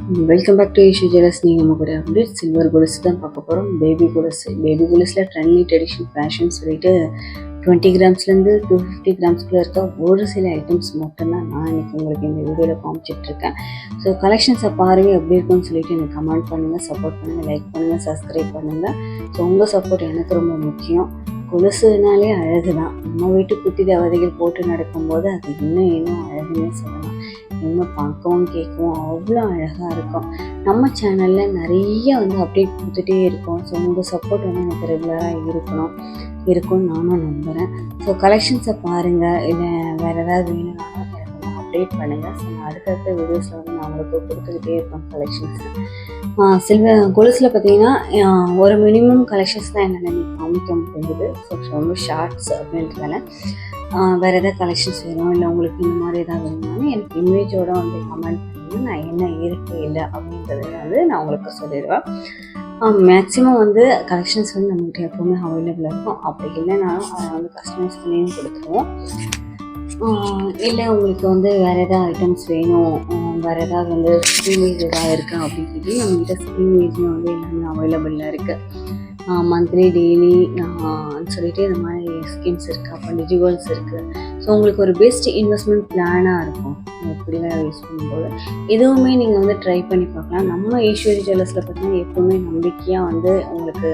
Welcome back to இஷ்யூ jewellers. நீங்கள் நம்ம கூட அப்டேட் சில்வர் கொலுசு தான் பார்க்க போகிறோம். பேபி கொலுசில் ட்ரெண்ட்லி ட்ரெடிஷனல் ஃபேஷன் சொல்லிட்டு 20 கிராம்ஸ்லேருந்து 250 கிராம்ஸ்குள்ளே இருக்க ஒரு சில ஐட்டம்ஸ் மட்டும்தான் நான் இன்றைக்கி உங்களுக்கு இந்த வீடியோவில் காமிச்சிட்ருக்கேன். ஸோ கலெக்ஷன்ஸை பாருங்கள் எப்படி இருக்குன்னு சொல்லிட்டு எனக்கு கமெண்ட் பண்ணுங்கள், சப்போர்ட் பண்ணுங்கள், லைக் பண்ணுங்கள், சப்ஸ்கிரைப் பண்ணுங்கள். ஸோ உங்கள் சப்போர்ட் எனக்கு ரொம்ப முக்கியம். கொலுசுனாலே அழகு தான். நம்ம வீட்டு குட்டி தேவதைகள் போட்டு நடக்கும்போது அது இன்னும் அழகுன்னே சொல்லலாம். இன்னும் பார்க்கவும் கேட்கவும் அவ்வளோ அழகாக இருக்கும். நம்ம சேனலில் நிறைய அப்டேட் கொடுத்துட்டே இருக்கோம். ஸோ உங்கள் சப்போர்ட் எனக்கு ரெகுலராக இருக்கும்னு நானும் நம்புகிறேன். ஸோ கலெக்ஷன்ஸை பாருங்கள், இல்லை வேறு ஏதாவது வேணும்னாலும் எனக்கு அப்டேட் பண்ணுங்கள். ஸோ நான் அடுத்தடுத்த வீடியோஸில் நான் உங்களுக்கு கொடுத்துக்கிட்டே இருப்பேன் கலெக்ஷன்ஸு. சில்வர் கொலுசில் பார்த்தீங்கன்னா ஒரு மினிமம் கலெக்ஷன்ஸ் தான் என்னால் காமிக்க முடியுது. ஸோ ரொம்ப ஷார்ட்ஸ் அப்படின்றதால வேறு எதாவது கலெக்ஷன்ஸ் வேணும், இல்லை உங்களுக்கு இந்த மாதிரி எதாவது வேணும்னாலும் எனக்கு இமேஜோட கமெண்ட் பண்ணி நான் என்ன இருக்குது இல்லை அப்படின்றத நான் உங்களுக்கு சொல்லிடுவேன். மேக்ஸிமம் கலெக்ஷன்ஸ் நம்மகிட்ட எப்போவுமே அவைலபிளாக இருக்கும். அப்படி இல்லைனாலும் அதை கஸ்டமைஸ் பண்ணியும் கொடுத்துருவோம். இல்லை உங்களுக்கு வேறு எதாவது ஐட்டம்ஸ் வேணும், வேறு ஏதாவது ஸ்கீமேஜ் எதாவது இருக்கா அப்படின்னு சொல்லி நம்மகிட்ட ஸ்கீமேஜும் எல்லாமே அவைலபிளாக இருக்குது. மந்த்லி டெய்லி சொல்லிட்டு இந்த மாதிரி ஸ்கீம்ஸ் இருக்குது. அப்புறம் டிஜிகோல்ஸ் இருக்குது. ஸோ உங்களுக்கு ஒரு பெஸ்ட் இன்வெஸ்ட்மெண்ட் பிளானாக இருக்கும் இப்படிலாம் யூஸ் பண்ணும்போது. இதுவுமே நீங்கள் ட்ரை பண்ணி பார்க்கலாம். நம்ம ஈஸ்வரி ஜுவல்லர்ஸில் பார்த்தீங்கன்னா எப்போவுமே நம்பிக்கையாக உங்களுக்கு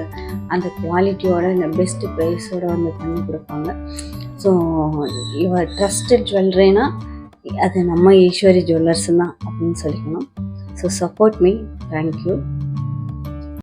அந்த குவாலிட்டியோட இந்த பெஸ்ட் ப்ரைஸோடு பண்ணி கொடுப்பாங்க. ஸோ யுவர் ட்ரஸ்டட் ஜுவல்லரினா அது நம்ம ஈஸ்வரி ஜுவல்லர்ஸ் தான் அப்படின்னு சொல்லிக்கணும். So support me. தேங்க்யூ.